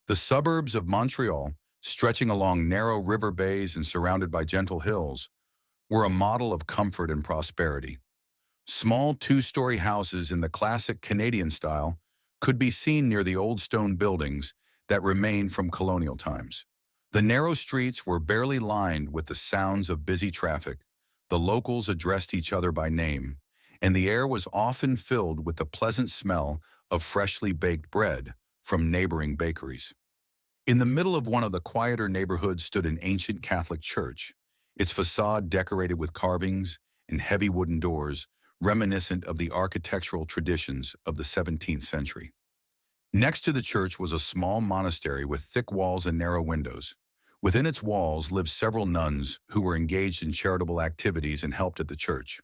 The suburbs of Montreal, stretching along narrow river bays and surrounded by gentle hills, were a model of comfort and prosperity. Small two-story houses in the classic Canadian style could be seen near the old stone buildings that remained from colonial times. The narrow streets were barely lined with the sounds of busy traffic. The locals addressed each other by name, and the air was often filled with the pleasant smell of freshly baked bread from neighboring bakeries. In the middle of one of the quieter neighborhoods stood an ancient Catholic church, its facade decorated with carvings and heavy wooden doors reminiscent of the architectural traditions of the 17th century. Next to the church was a small monastery with thick walls and narrow windows. Within its walls lived several nuns who were engaged in charitable activities and helped at the church.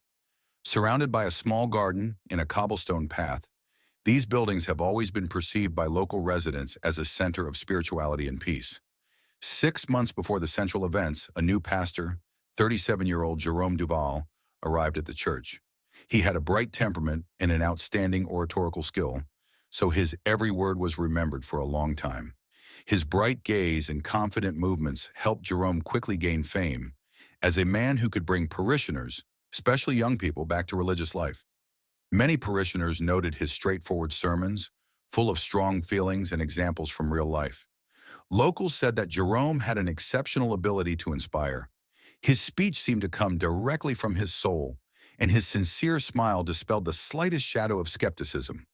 Surrounded by a small garden and a cobblestone path, these buildings have always been perceived by local residents as a center of spirituality and peace. 6 months before the central events, a new pastor, 37-year-old Jerome Duval, arrived at the church. He had a bright temperament and an outstanding oratorical skill, so his every word was remembered for a long time. His bright gaze and confident movements helped Jerome quickly gain fame as a man who could bring parishioners, especially young people, back to religious life. Many parishioners noted his straightforward sermons, full of strong feelings and examples from real life. Locals said that Jerome had an exceptional ability to inspire. His speech seemed to come directly from his soul, and his sincere smile dispelled the slightest shadow of skepticism.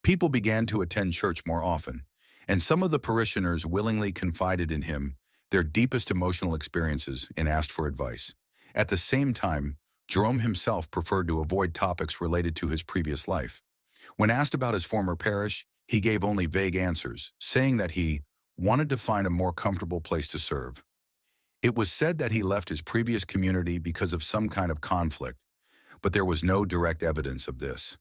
People began to attend church more often, and some of the parishioners willingly confided in him their deepest emotional experiences and asked for advice. At the same time, Jerome himself preferred to avoid topics related to his previous life. When asked about his former parish, he gave only vague answers, saying that he wanted to find a more comfortable place to serve. It was said that he left his previous community because of some kind of conflict, but there was no direct evidence of this.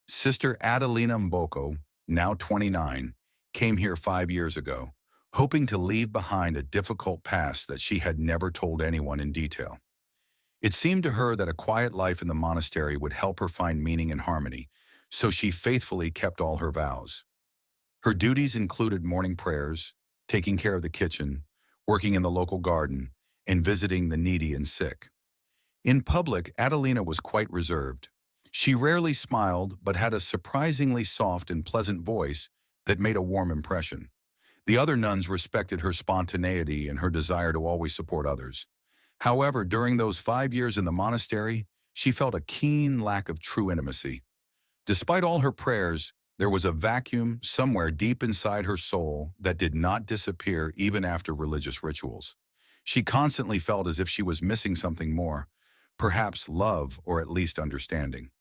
Sister Adelina Mboko, now 29, came here 5 years ago, hoping to leave behind a difficult past that she had never told anyone in detail. It seemed to her that a quiet life in the monastery would help her find meaning and harmony, so she faithfully kept all her vows. Her duties included morning prayers, taking care of the kitchen, working in the local garden, and visiting the needy and sick. In public, Adelina was quite reserved. She rarely smiled, but had a surprisingly soft and pleasant voice that made a warm impression. The other nuns respected her spontaneity and her desire to always support others. However, during those 5 years in the monastery, she felt a keen lack of true intimacy. Despite all her prayers, there was a vacuum somewhere deep inside her soul that did not disappear even after religious rituals. She constantly felt as if she was missing something more, perhaps love or at least understanding.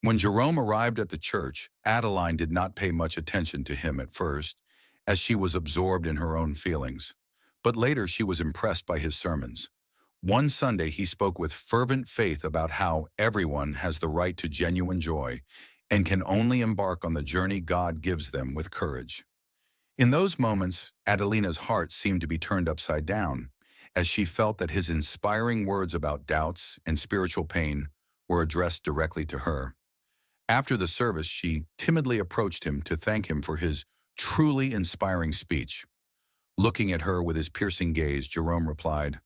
When Jerome arrived at the church, Adeline did not pay much attention to him at first, as she was absorbed in her own feelings. But later she was impressed by his sermons. One Sunday he spoke with fervent faith about how everyone has the right to genuine joy and can only embark on the journey God gives them with courage. In those moments, Adelina's heart seemed to be turned upside down, as she felt that his inspiring words about doubts and spiritual pain were addressed directly to her. After the service, she timidly approached him to thank him for his truly inspiring speech. Looking at her with his piercing gaze, Jerome replied,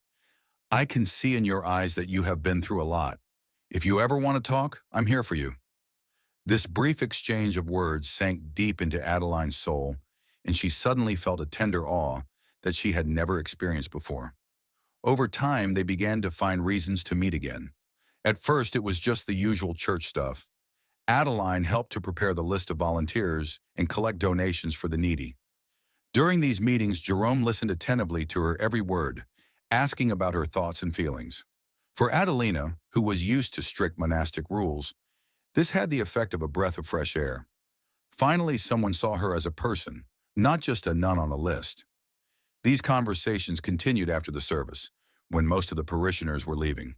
"I can see in your eyes that you have been through a lot. If you ever want to talk, I'm here for you." This brief exchange of words sank deep into Adeline's soul, and she suddenly felt a tender awe that she had never experienced before. Over time, they began to find reasons to meet again. At first, it was just the usual church stuff. Adeline helped to prepare the list of volunteers and collect donations for the needy. During these meetings, Jerome listened attentively to her every word, asking about her thoughts and feelings. For Adelina, who was used to strict monastic rules, this had the effect of a breath of fresh air. Finally, someone saw her as a person, not just a nun on a list. These conversations continued after the service, when most of the parishioners were leaving.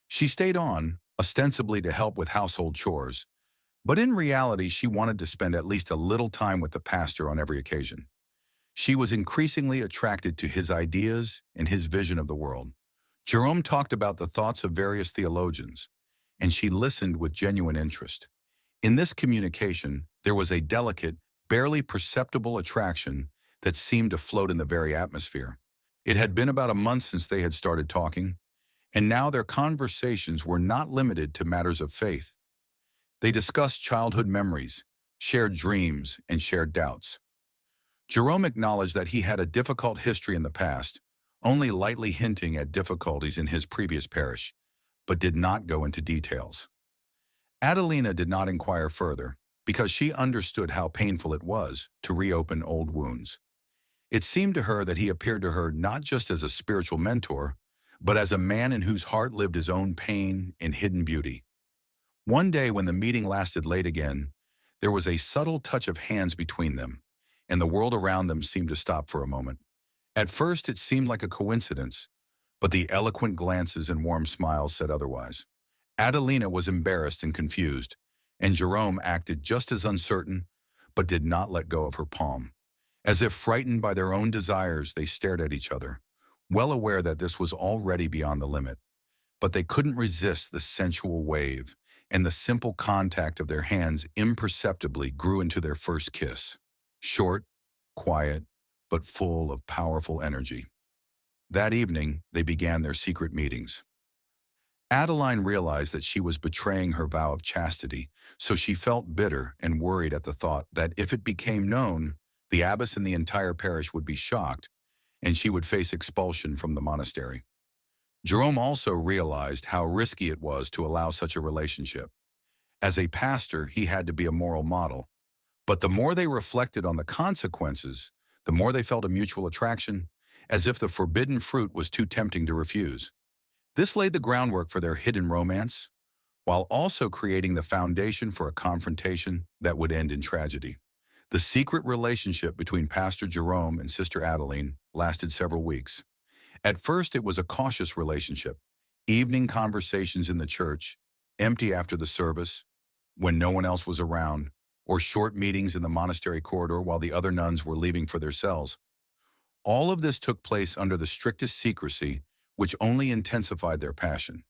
She stayed on, ostensibly to help with household chores, but in reality she wanted to spend at least a little time with the pastor on every occasion. She was increasingly attracted to his ideas and his vision of the world. Jerome talked about the thoughts of various theologians, and she listened with genuine interest. In this communication, there was a delicate, barely perceptible attraction that seemed to float in the very atmosphere. It had been about a month since they had started talking, and now their conversations were not limited to matters of faith. They discussed childhood memories, shared dreams, and shared doubts. Jerome acknowledged that he had a difficult history in the past, only lightly hinting at difficulties in his previous parish, but did not go into details. Adelina did not inquire further, because she understood how painful it was to reopen old wounds. It seemed to her that he appeared to her not just as a spiritual mentor, but as a man in whose heart lived his own pain and hidden beauty. One day when the meeting lasted late again, there was a subtle touch of hands between them, and the world around them seemed to stop for a moment. At first it seemed like a coincidence, but the eloquent glances and warm smiles said otherwise. Adelina was embarrassed and confused, and Jerome acted just as uncertain, but did not let go of her palm. As if frightened by their own desires, they stared at each other, well aware that this was already beyond the limit. But they couldn't resist the sensual wave, and the simple contact of their hands imperceptibly grew into their first kiss. Short, quiet, but full of powerful energy. That evening, they began their secret meetings. Adeline realized that she was betraying her vow of chastity, so she felt bitter and worried at the thought that if it became known, the abbess and the entire parish would be shocked, and she would face expulsion from the monastery. Jerome also realized how risky it was to allow such a relationship. As a pastor, he had to be a moral model, but the more they reflected on the consequences, the more they felt a mutual attraction, as if the forbidden fruit was too tempting to refuse. This laid the groundwork for their hidden romance, while also creating the foundation for a confrontation that would end in tragedy. The secret relationship between Pastor Jerome and Sister Adeline lasted several weeks. At first, it was a cautious relationship, evening conversations in the church, empty after the service, when no one else was around, or short meetings in the monastery corridor while the other nuns were leaving for their cells. All of this took place under the strictest secrecy, which only intensified their passion.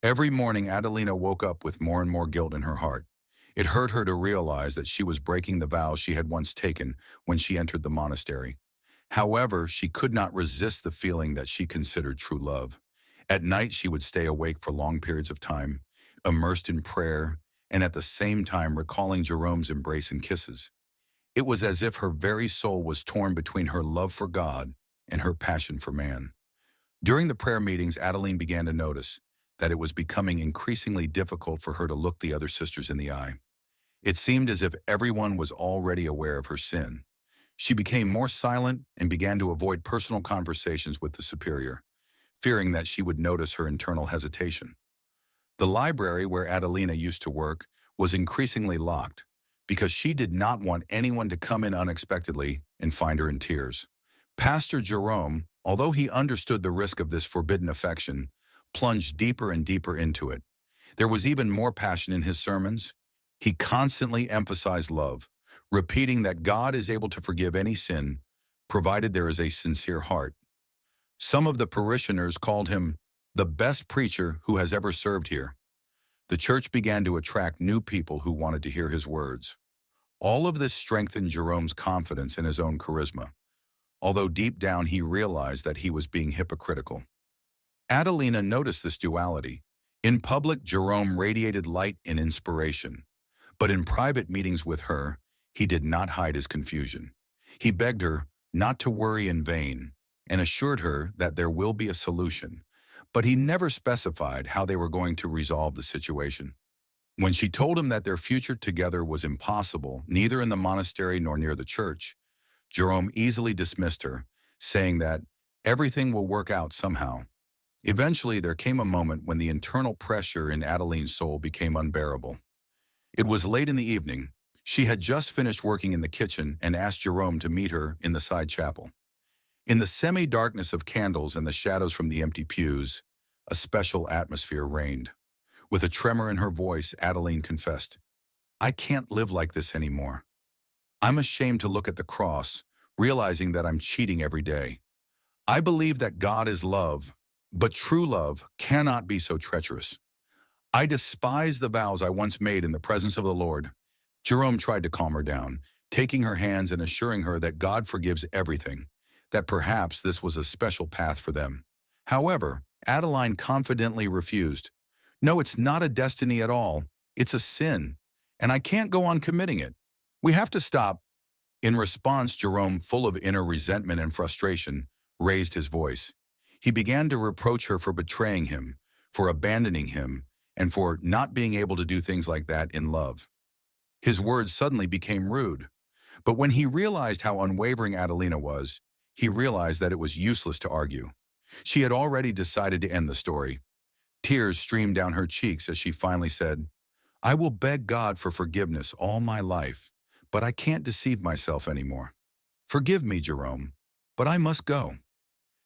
Every morning, Adelina woke up with more and more guilt in her heart. It hurt her to realize that she was breaking the vows she had once taken when she entered the monastery. However, she could not resist the feeling that she considered true love. At night, she would stay awake for long periods of time, immersed in prayer, and at the same time recalling Jerome's embrace and kisses. It was as if her very soul was torn between her love for God and her passion for man. During the prayer meetings, Adeline began to notice that it was becoming increasingly difficult for her to look the other sisters in the eye. It seemed as if everyone was already aware of her sin. She became more silent and began to avoid personal conversations with the superior, fearing that she would notice her internal hesitation. The library where Adelina used to work was increasingly locked because she did not want anyone to come in unexpectedly and find her in tears. Pastor Jerome, although he understood the risk of this forbidden affection, plunged deeper and deeper into it. There was even more passion in his sermons. He constantly emphasized love, repeating that God is able to forgive any sin, provided there is a sincere heart. Some of the parishioners called him the best preacher who has ever served here. The church began to attract new people who wanted to hear his words. All of this strengthened Jerome's confidence in his own charisma, although deep down he realized that he was being hypocritical. Adelina noticed this duality. In public, Jerome radiated light and inspiration, but in private meetings with her, he did not hide his confusion. He begged her not to worry in vain and assured her that there will be a solution, but he never specified how they were going to resolve the situation. When she told him that their future together was impossible, neither in the monastery nor near the church, Jerome easily dismissed her, saying that everything will work out somehow. Eventually, there came a moment when the internal pressure in Adeline's soul became unbearable. It was late in the evening. She had just finished working in the kitchen and asked Jerome to meet her in the side chapel. In the semi-darkness of candles and the shadows from the empty pews, a special atmosphere reigned. With a tremor in her voice, Adeline confessed, "I can't live like this anymore. I'm ashamed to look at the cross, realizing that I'm cheating every day. I believe that God is love, but true love cannot be so treacherous. I despise the vows I once made in the presence of the Lord." Jerome tried to calm her down, taking her hands and assuring her that God forgives everything, that perhaps this was a special path for them. However, Adeline confidently refused. No, it's not a destiny at all. It's a sin, and I can't go on committing it. We have to stop. In response, Jerome, full of inner resentment and frustration, raised his voice. He began to reproach her for betraying him, for abandoning him, and for not being able to do things like that in love. His words suddenly became rude. But when he realized how unwavering Adelina was, he realized that it was useless to argue. She had already decided to end the story. Tears streamed down her cheeks as she finally said, I will beg God for forgiveness all my life, but I can't deceive myself anymore. Forgive me, Jerome, but I must go.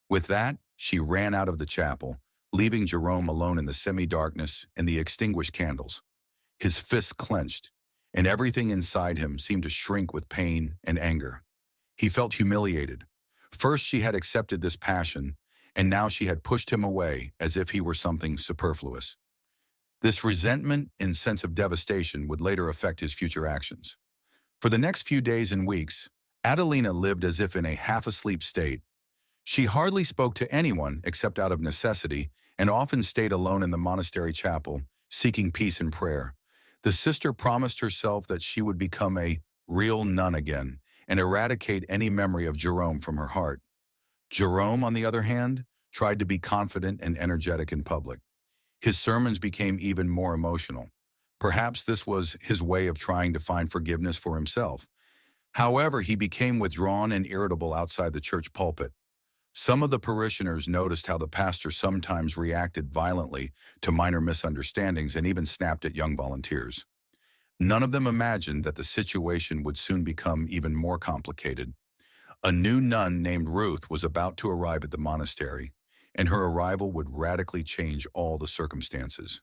With that, she ran out of the chapel, leaving Jerome alone in the semi-darkness and the extinguished candles. His fists clenched, and everything inside him seemed to shrink with pain and anger. He felt humiliated. First she had accepted this passion, and now she had pushed him away as if he were something superfluous. This resentment and sense of devastation would later affect his future actions. For the next few days and weeks, Adelina lived as if in a half-asleep state. She hardly spoke to anyone except out of necessity and often stayed alone in the monastery chapel, seeking peace and prayer. The sister promised herself that she would become a real nun again and eradicate any memory of Jerome from her heart. Jerome, on the other hand, tried to be confident and energetic in public. His sermons became even more emotional. Perhaps this was his way of trying to find forgiveness for himself. However, he became withdrawn and irritable outside the church pulpit. Some of the parishioners noticed how the pastor sometimes reacted violently to minor misunderstandings and even snapped at young volunteers. None of them imagined that the situation would soon become even more complicated. A new nun named Ruth was about to arrive at the monastery, and her arrival would radically change all the circumstances.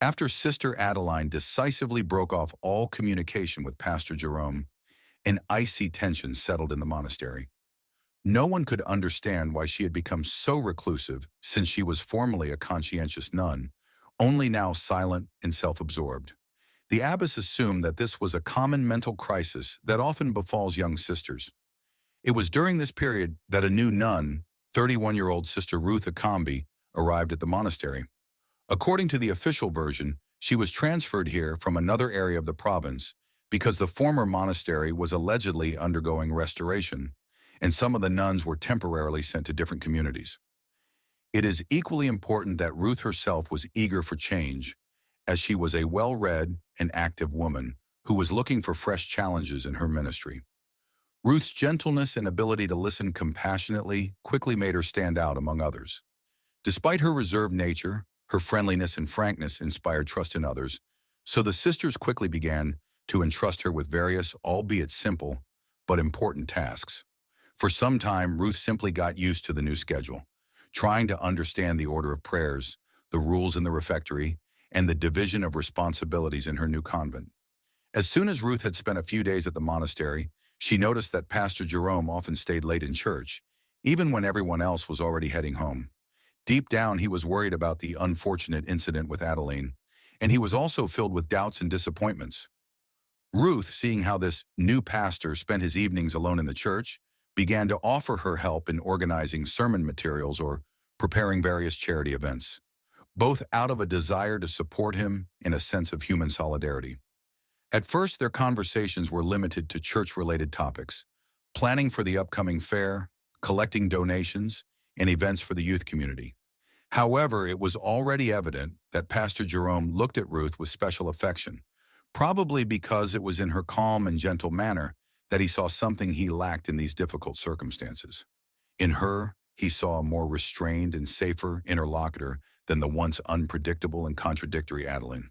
After Sister Adeline decisively broke off all communication with Pastor Jerome, an icy tension settled in the monastery. No one could understand why she had become so reclusive since she was formerly a conscientious nun, only now silent and self-absorbed. The abbess assumed that this was a common mental crisis that often befalls young sisters. It was during this period that a new nun, 31-year-old Sister Ruth Akambi, arrived at the monastery. According to the official version, she was transferred here from another area of the province because the former monastery was allegedly undergoing restoration, and some of the nuns were temporarily sent to different communities. It is equally important that Ruth herself was eager for change, as she was a well-read and active woman who was looking for fresh challenges in her ministry. Ruth's gentleness and ability to listen compassionately quickly made her stand out among others. Despite her reserved nature, her friendliness and frankness inspired trust in others, so the sisters quickly began to entrust her with various, albeit simple, but important tasks. For some time, Ruth simply got used to the new schedule, trying to understand the order of prayers, the rules in the refectory, and the division of responsibilities in her new convent. As soon as Ruth had spent a few days at the monastery, she noticed that Pastor Jerome often stayed late in church, even when everyone else was already heading home. Deep down, he was worried about the unfortunate incident with Adeline, and he was also filled with doubts and disappointments. Ruth, seeing how this new pastor spent his evenings alone in the church, began to offer her help in organizing sermon materials or preparing various charity events, both out of a desire to support him and a sense of human solidarity. At first, their conversations were limited to church-related topics, planning for the upcoming fair, collecting donations, and events for the youth community. However, it was already evident that Pastor Jerome looked at Ruth with special affection, probably because it was in her calm and gentle manner that he saw something he lacked in these difficult circumstances. In her, he saw a more restrained and safer interlocutor than the once unpredictable and contradictory Adeline.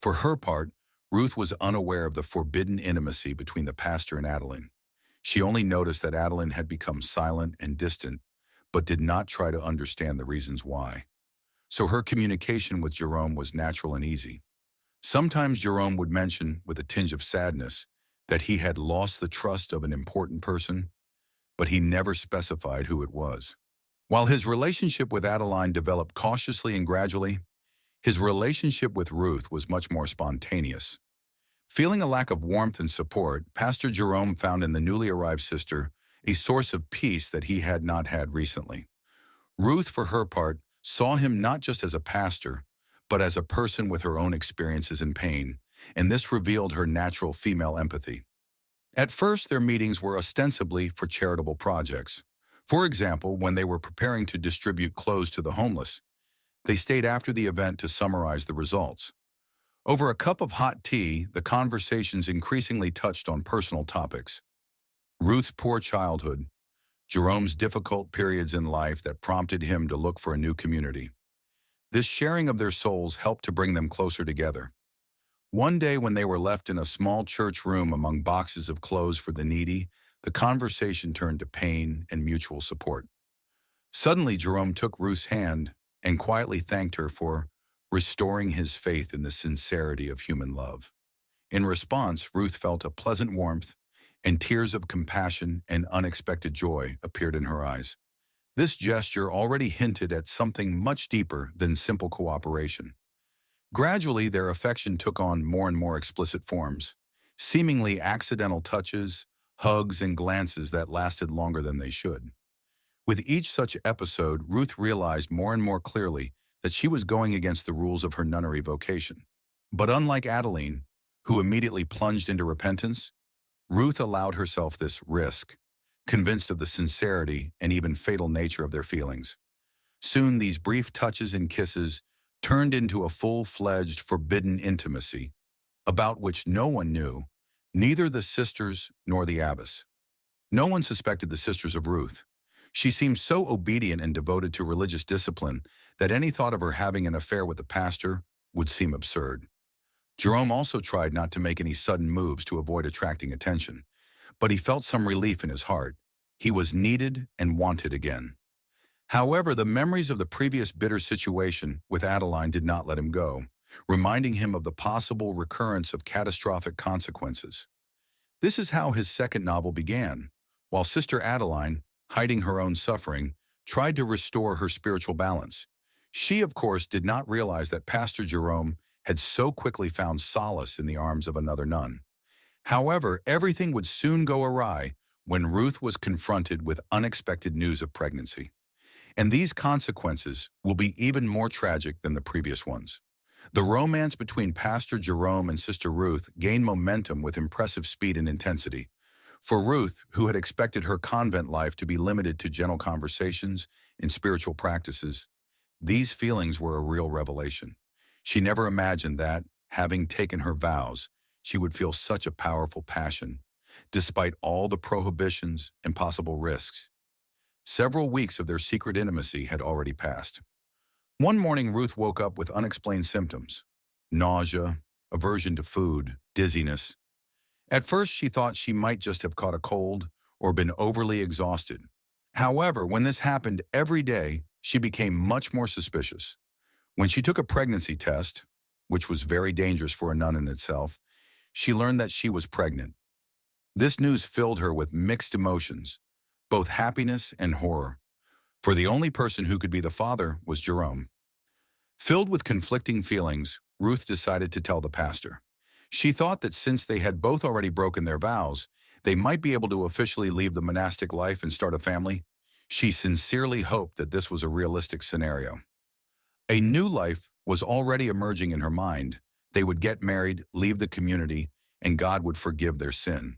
For her part, Ruth was unaware of the forbidden intimacy between the pastor and Adeline. She only noticed that Adeline had become silent and distant, but did not try to understand the reasons why. So her communication with Jerome was natural and easy. Sometimes Jerome would mention, with a tinge of sadness, that he had lost the trust of an important person, but he never specified who it was. While his relationship with Adeline developed cautiously and gradually, his relationship with Ruth was much more spontaneous. Feeling a lack of warmth and support, Pastor Jerome found in the newly arrived sister a source of peace that he had not had recently. Ruth, for her part, saw him not just as a pastor, but as a person with her own experiences and pain, and this revealed her natural female empathy. At first, their meetings were ostensibly for charitable projects. For example, when they were preparing to distribute clothes to the homeless, they stayed after the event to summarize the results. Over a cup of hot tea, the conversations increasingly touched on personal topics. Ruth's poor childhood, Jerome's difficult periods in life that prompted him to look for a new community. This sharing of their souls helped to bring them closer together. One day when they were left in a small church room among boxes of clothes for the needy, the conversation turned to pain and mutual support. Suddenly, Jerome took Ruth's hand and quietly thanked her for restoring his faith in the sincerity of human love. In response, Ruth felt a pleasant warmth, and tears of compassion and unexpected joy appeared in her eyes. This gesture already hinted at something much deeper than simple cooperation. Gradually, their affection took on more and more explicit forms, seemingly accidental touches, hugs, and glances that lasted longer than they should. With each such episode, Ruth realized more and more clearly that she was going against the rules of her nunnery vocation. But unlike Adeline, who immediately plunged into repentance, Ruth allowed herself this risk, convinced of the sincerity and even fatal nature of their feelings. Soon these brief touches and kisses turned into a full-fledged, forbidden intimacy, about which no one knew, neither the sisters nor the abbess. No one suspected the sisters of Ruth. She seemed so obedient and devoted to religious discipline that any thought of her having an affair with the pastor would seem absurd. Jerome also tried not to make any sudden moves to avoid attracting attention, but he felt some relief in his heart. He was needed and wanted again. However, the memories of the previous bitter situation with Adeline did not let him go, reminding him of the possible recurrence of catastrophic consequences. This is how his second novel began, while Sister Adeline, hiding her own suffering, tried to restore her spiritual balance. She, of course, did not realize that Pastor Jerome had so quickly found solace in the arms of another nun. However, everything would soon go awry when Ruth was confronted with unexpected news of pregnancy. And these consequences will be even more tragic than the previous ones. The romance between Pastor Jerome and Sister Ruth gained momentum with impressive speed and intensity. For Ruth, who had expected her convent life to be limited to gentle conversations and spiritual practices, these feelings were a real revelation. She never imagined that, having taken her vows, she would feel such a powerful passion, despite all the prohibitions and possible risks. Several weeks of their secret intimacy had already passed. One morning, Ruth woke up with unexplained symptoms: nausea, aversion to food, dizziness. At first, she thought she might just have caught a cold or been overly exhausted. However, when this happened every day, she became much more suspicious. When she took a pregnancy test, which was very dangerous for a nun in itself, she learned that she was pregnant. This news filled her with mixed emotions, both happiness and horror, for the only person who could be the father was Jerome. Filled with conflicting feelings, Ruth decided to tell the pastor. She thought that since they had both already broken their vows, they might be able to officially leave the monastic life and start a family. She sincerely hoped that this was a realistic scenario. A new life was already emerging in her mind. They would get married, leave the community, and God would forgive their sin.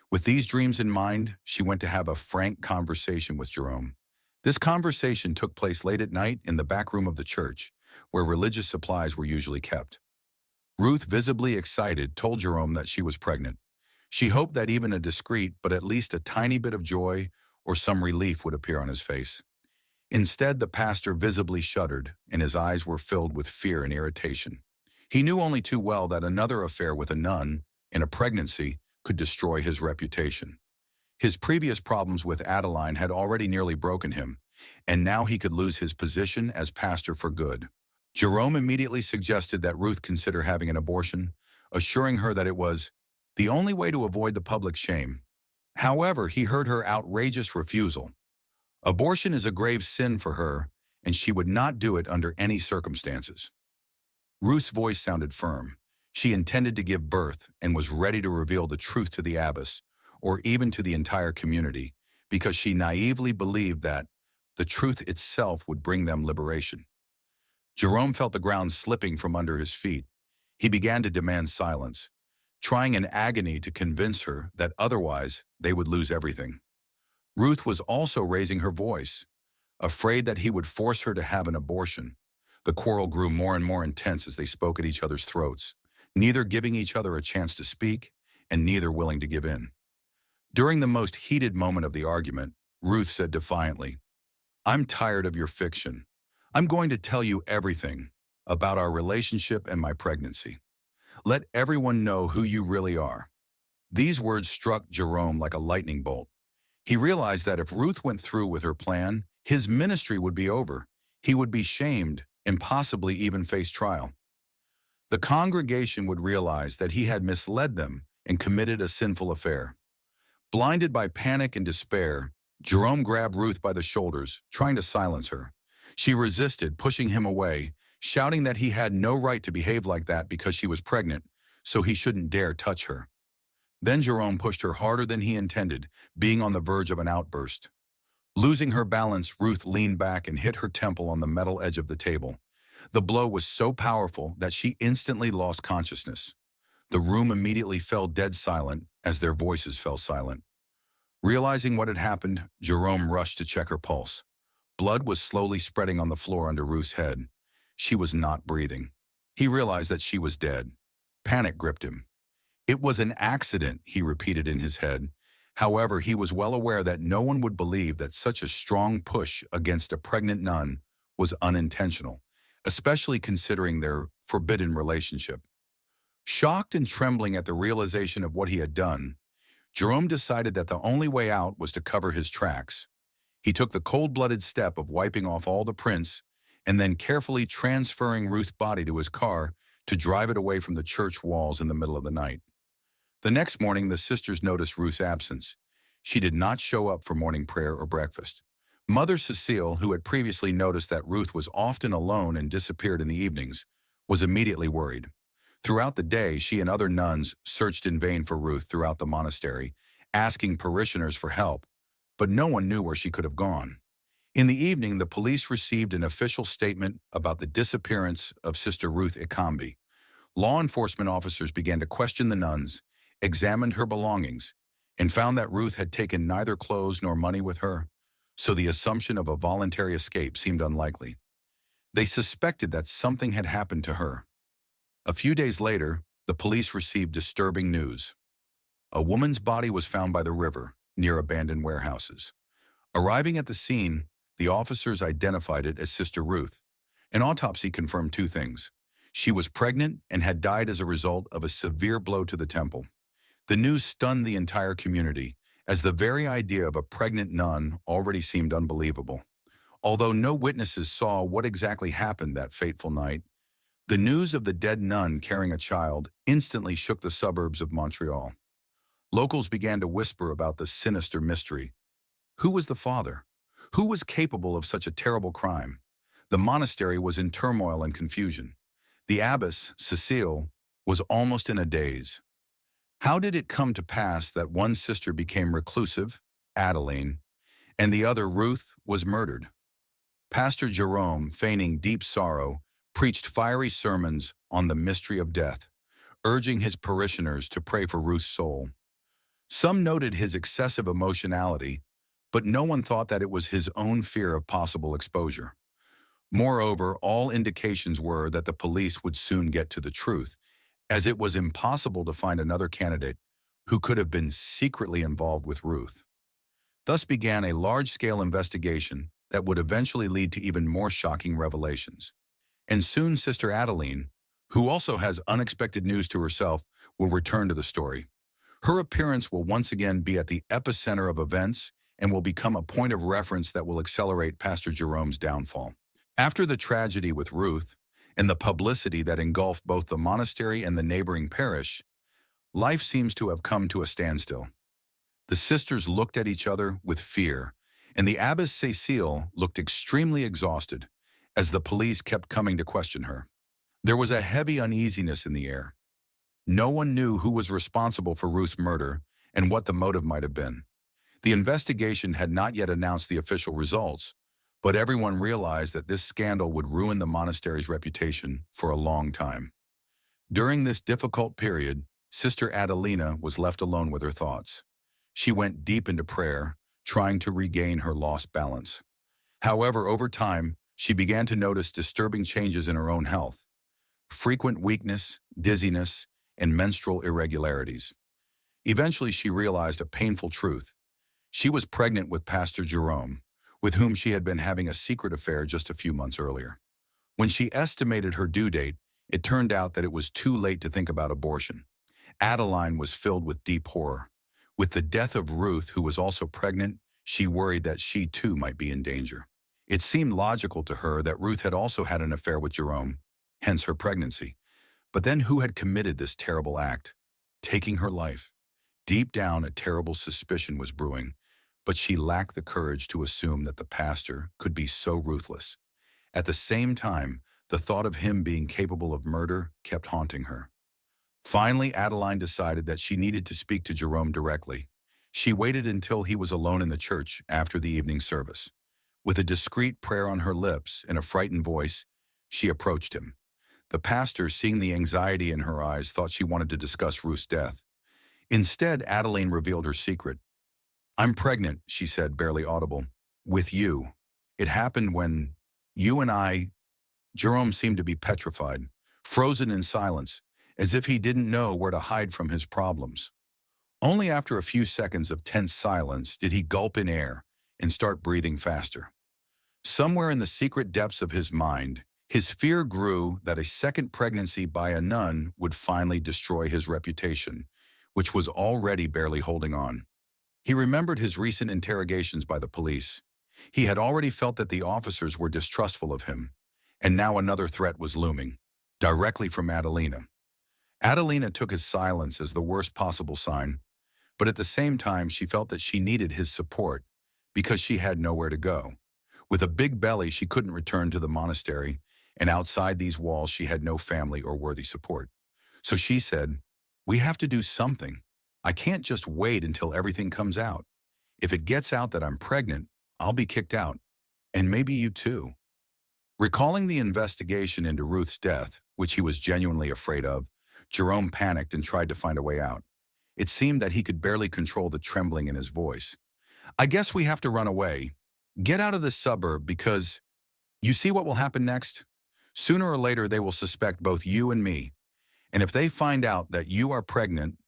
With these dreams in mind, she went to have a frank conversation with Jerome. This conversation took place late at night in the back room of the church, where religious supplies were usually kept. Ruth, visibly excited, told Jerome that she was pregnant. She hoped that even a discreet but at least a tiny bit of joy or some relief would appear on his face. Instead, the pastor visibly shuddered, and his eyes were filled with fear and irritation. He knew only too well that another affair with a nun in a pregnancy could destroy his reputation. His previous problems with Adeline had already nearly broken him, and now he could lose his position as pastor for good. Jerome immediately suggested that Ruth consider having an abortion, assuring her that it was the only way to avoid the public shame. However, he heard her outrageous refusal. Abortion is a grave sin for her, and she would not do it under any circumstances. Ruth's voice sounded firm. She intended to give birth and was ready to reveal the truth to the abbess, or even to the entire community, because she naively believed that the truth itself would bring them liberation. Jerome felt the ground slipping from under his feet. He began to demand silence, trying in agony to convince her that otherwise they would lose everything. Ruth was also raising her voice, afraid that he would force her to have an abortion. The quarrel grew more and more intense as they spoke at each other's throats, neither giving each other a chance to speak and neither willing to give in. During the most heated moment of the argument, Ruth said defiantly, "I'm tired of your fiction. I'm going to tell you everything about our relationship and my pregnancy. Let everyone know who you really are." These words struck Jerome like a lightning bolt. He realized that if Ruth went through with her plan, his ministry would be over. He would be shamed and possibly even face trial. The congregation would realize that he had misled them and committed a sinful affair. Blinded by panic and despair, Jerome grabbed Ruth by the shoulders, trying to silence her. She resisted, pushing him away, shouting that he had no right to behave like that because she was pregnant, so he shouldn't dare touch her. Then Jerome pushed her harder than he intended, being on the verge of an outburst. Losing her balance, Ruth leaned back and hit her temple on the metal edge of the table. The blow was so powerful that she instantly lost consciousness. The room immediately fell dead silent as their voices fell silent. Realizing what had happened, Jerome rushed to check her pulse. Blood was slowly spreading on the floor under Ruth's head. She was not breathing. He realized that she was dead. Panic gripped him. "It was an accident," he repeated in his head. However, he was well aware that no one would believe that such a strong push against a pregnant nun was unintentional, especially considering their forbidden relationship. Shocked and trembling at the realization of what he had done, Jerome decided that the only way out was to cover his tracks. He took the cold-blooded step of wiping off all the prints and then carefully transferring Ruth's body to his car to drive it away from the church walls in the middle of the night. The next morning, the sisters noticed Ruth's absence. She did not show up for morning prayer or breakfast. Mother Cecile, who had previously noticed that Ruth was often alone and disappeared in the evenings, was immediately worried. Throughout the day, she and other nuns searched in vain for Ruth throughout the monastery, asking parishioners for help, but no one knew where she could have gone. In the evening, the police received an official statement about the disappearance of Sister Ruth Ikambi. Law enforcement officers began to question the nuns, examined her belongings, and found that Ruth had taken neither clothes nor money with her, so the assumption of a voluntary escape seemed unlikely. They suspected that something had happened to her. A few days later, the police received disturbing news. A woman's body was found by the river, near abandoned warehouses. Arriving at the scene, the officers identified it as Sister Ruth. An autopsy confirmed two things. She was pregnant and had died as a result of a severe blow to the temple. The news stunned the entire community, as the very idea of a pregnant nun already seemed unbelievable. Although no witnesses saw what exactly happened that fateful night, the news of the dead nun carrying a child instantly shook the suburbs of Montreal. Locals began to whisper about the sinister mystery. Who was the father? Who was capable of such a terrible crime? The monastery was in turmoil and confusion. The abbess, Cecile, was almost in a daze. How did it come to pass that one sister became reclusive, Adeline, and the other, Ruth, was murdered? Pastor Jerome, feigning deep sorrow, preached fiery sermons on the mystery of death, urging his parishioners to pray for Ruth's soul. Some noted his excessive emotionality, but no one thought that it was his own fear of possible exposure. Moreover, all indications were that the police would soon get to the truth, as it was impossible to find another candidate who could have been secretly involved with Ruth. Thus began a large-scale investigation that would eventually lead to even more shocking revelations. And soon Sister Adeline, who also has unexpected news to herself, will return to the story. Her appearance will once again be at the epicenter of events and will become a point of reference that will accelerate Pastor Jerome's downfall. After the tragedy with Ruth, and the publicity that engulfed both the monastery and the neighboring parish, life seems to have come to a standstill. The sisters looked at each other with fear, and the abbess Cecile looked extremely exhausted as the police kept coming to question her. There was a heavy uneasiness in the air. No one knew who was responsible for Ruth's murder and what the motive might have been. The investigation had not yet announced the official results, but everyone realized that this scandal would ruin the monastery's reputation for a long time. During this difficult period, Sister Adelina was left alone with her thoughts. She went deep into prayer, trying to regain her lost balance. However, over time, she began to notice disturbing changes in her own health: frequent weakness, dizziness, and menstrual irregularities. Eventually, she realized a painful truth. She was pregnant with Pastor Jerome, with whom she had been having a secret affair just a few months earlier. When she estimated her due date, it turned out that it was too late to think about abortion. Adeline was filled with deep horror. With the death of Ruth, who was also pregnant, she worried that she too might be in danger. It seemed logical to her that Ruth had also had an affair with Jerome, hence her pregnancy. But then who had committed this terrible act, taking her life? Deep down, a terrible suspicion was brewing, but she lacked the courage to assume that the pastor could be so ruthless. At the same time, the thought of him being capable of murder kept haunting her. Finally, Adeline decided that she needed to speak to Jerome directly. She waited until he was alone in the church after the evening service. With a discreet prayer on her lips and a frightened voice, she approached him. The pastor, seeing the anxiety in her eyes, thought she wanted to discuss Ruth's death. Instead, Adeline revealed her secret. "I'm pregnant," she said, barely audible, "with you. It happened when you and I—" Jerome seemed to be petrified, frozen in silence, as if he didn't know where to hide from his problems. Only after a few seconds of tense silence did he gulp in air and start breathing faster. Somewhere in the secret depths of his mind, his fear grew that a second pregnancy by a nun would finally destroy his reputation, which was already barely holding on. He remembered his recent interrogations by the police. He had already felt that the officers were distrustful of him, and now another threat was looming, directly from Adelina. Adelina took his silence as the worst possible sign, but at the same time she felt that she needed his support because she had nowhere to go. With a big belly, she couldn't return to the monastery, and outside these walls she had no family or worthy support. So she said, "We have to do something. I can't just wait until everything comes out. If it gets out that I'm pregnant, I'll be kicked out, and maybe you too." Recalling the investigation into Ruth's death, which he was genuinely afraid of, Jerome panicked and tried to find a way out. It seemed that he could barely control the trembling in his voice. "I guess we have to run away. Get out of this suburb because you see what will happen next? Sooner or later they will suspect both you and me. And if they find out that you are pregnant—"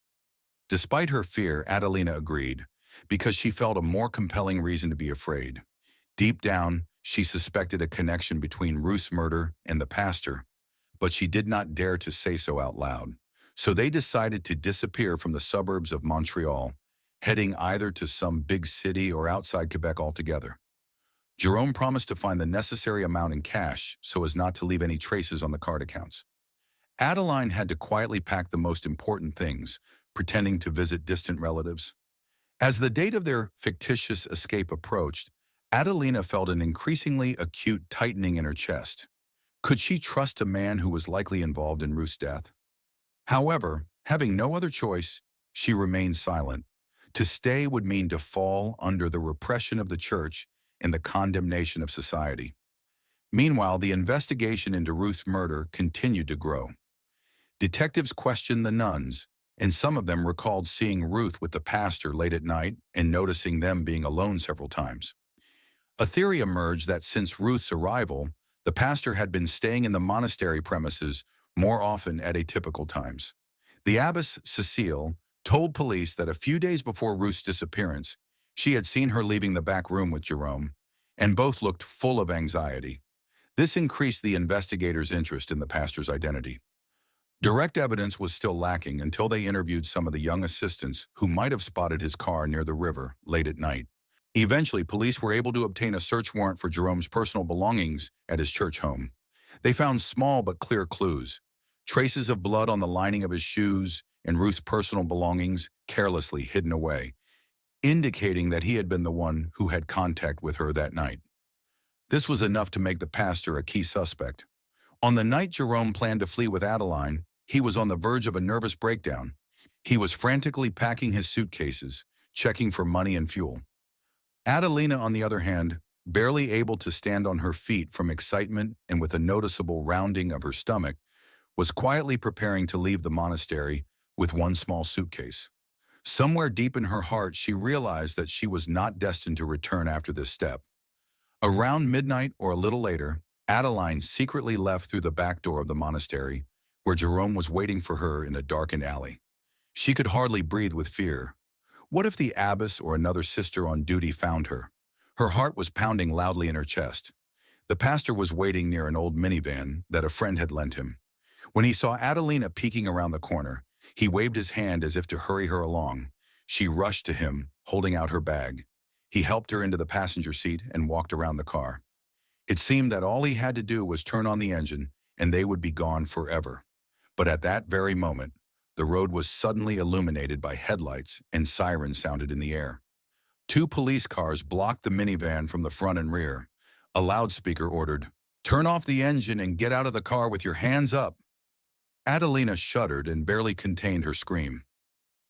Despite her fear, Adelina agreed, because she felt a more compelling reason to be afraid. Deep down, she suspected a connection between Ruth's murder and the pastor, but she did not dare to say so out loud. So they decided to disappear from the suburbs of Montreal, heading either to some big city or outside Quebec altogether. Jerome promised to find the necessary amount in cash so as not to leave any traces on the card accounts. Adeline had to quietly pack the most important things, pretending to visit distant relatives. As the date of their fictitious escape approached, Adelina felt an increasingly acute tightening in her chest. Could she trust a man who was likely involved in Ruth's death? However, having no other choice, she remained silent. To stay would mean to fall under the repression of the church and the condemnation of society. Meanwhile, the investigation into Ruth's murder continued to grow. Detectives questioned the nuns, and some of them recalled seeing Ruth with the pastor late at night and noticing them being alone several times. A theory emerged that since Ruth's arrival, the pastor had been staying in the monastery premises more often at atypical times. The abbess, Cecile, told police that a few days before Ruth's disappearance, she had seen her leaving the back room with Jerome, and both looked full of anxiety. This increased the investigators' interest in the pastor's identity. Direct evidence was still lacking until they interviewed some of the young assistants who might have spotted his car near the river late at night. Eventually, police were able to obtain a search warrant for Jerome's personal belongings at his church home. They found small but clear clues: traces of blood on the lining of his shoes and Ruth's personal belongings carelessly hidden away, indicating that he had been the one who had contact with her that night. This was enough to make the pastor a key suspect. On the night Jerome planned to flee with Adeline, he was on the verge of a nervous breakdown. He was frantically packing his suitcases, checking for money and fuel. Adelina, on the other hand, barely able to stand on her feet from excitement and with a noticeable rounding of her stomach, was quietly preparing to leave the monastery with one small suitcase. Somewhere deep in her heart, she realized that she was not destined to return after this step. Around midnight or a little later, Adeline secretly left through the back door of the monastery, where Jerome was waiting for her in a darkened alley. She could hardly breathe with fear. What if the abbess or another sister on duty found her? Her heart was pounding loudly in her chest. The pastor was waiting near an old minivan that a friend had lent him. When he saw Adelina peeking around the corner, he waved his hand as if to hurry her along. She rushed to him, holding out her bag. He helped her into the passenger seat and walked around the car. It seemed that all he had to do was turn on the engine, and they would be gone forever. But at that very moment, the road was suddenly illuminated by headlights and sirens sounded in the air. Two police cars blocked the minivan from the front and rear. A loudspeaker ordered, "Turn off the engine and get out of the car with your hands up." Adelina shuddered and barely contained her scream.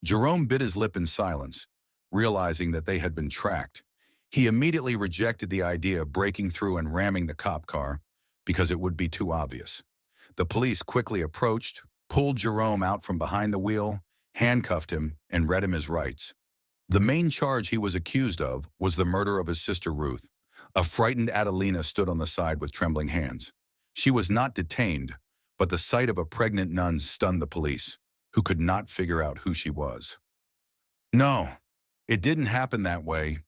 Jerome bit his lip in silence, realizing that they had been tracked. He immediately rejected the idea of breaking through and ramming the cop car because it would be too obvious. The police quickly approached, pulled Jerome out from behind the wheel, handcuffed him, and read him his rights. The main charge he was accused of was the murder of his sister Ruth. A frightened Adelina stood on the side with trembling hands. She was not detained, but the sight of a pregnant nun stunned the police, who could not figure out who she was. "No, it didn't happen that way,"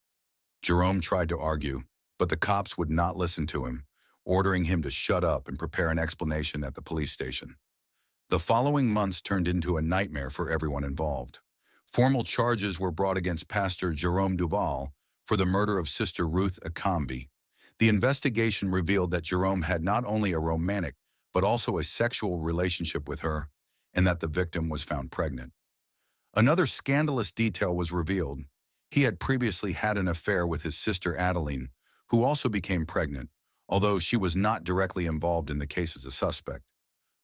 Jerome tried to argue, but the cops would not listen to him, ordering him to shut up and prepare an explanation at the police station. The following months turned into a nightmare for everyone involved. Formal charges were brought against Pastor Jerome Duval for the murder of Sister Ruth Akambi. The investigation revealed that Jerome had not only a romantic, but also a sexual relationship with her, and that the victim was found pregnant. Another scandalous detail was revealed. He had previously had an affair with his sister Adeline, who also became pregnant, although she was not directly involved in the case as a suspect.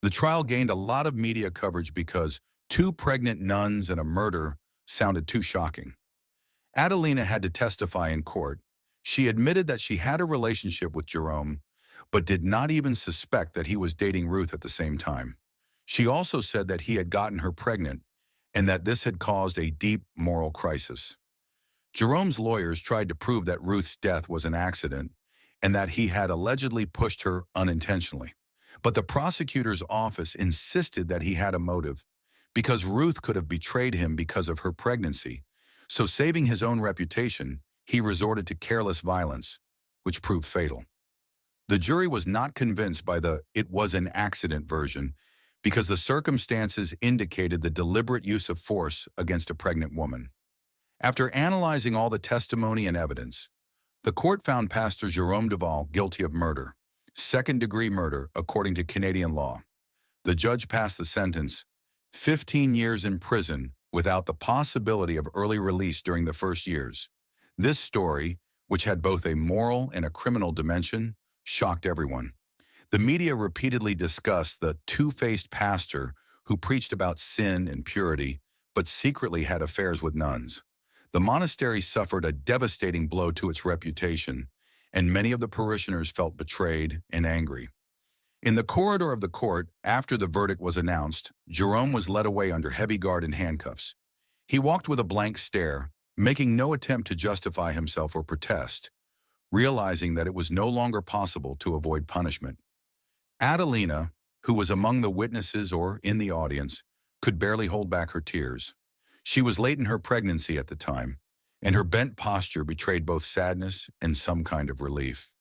The trial gained a lot of media coverage because two pregnant nuns and a murder sounded too shocking. Adelina had to testify in court. She admitted that she had a relationship with Jerome, but did not even suspect that he was dating Ruth at the same time. She also said that he had gotten her pregnant and that this had caused a deep moral crisis. Jerome's lawyers tried to prove that Ruth's death was an accident and that he had allegedly pushed her unintentionally. But the prosecutor's office insisted that he had a motive because Ruth could have betrayed him because of her pregnancy. So saving his own reputation, he resorted to careless violence, which proved fatal. The jury was not convinced by the "it was an accident" version because the circumstances indicated the deliberate use of force against a pregnant woman. After analyzing all the testimony and evidence, the court found Pastor Jerome Duval guilty of murder, second-degree murder according to Canadian law. The judge passed the sentence, 15 years in prison without the possibility of early release during the first years. This story, which had both a moral and a criminal dimension, shocked everyone. The media repeatedly discussed the two-faced pastor who preached about sin and purity, but secretly had affairs with nuns. The monastery suffered a devastating blow to its reputation, and many of the parishioners felt betrayed and angry. In the corridor of the court, after the verdict was announced, Jerome was led away under heavy guard and handcuffs. He walked with a blank stare, making no attempt to justify himself or protest, realizing that it was no longer possible to avoid punishment. Adelina, who was among the witnesses or in the audience, could barely hold back her tears. She was late in her pregnancy at the time, and her bent posture betrayed both sadness and some kind of relief.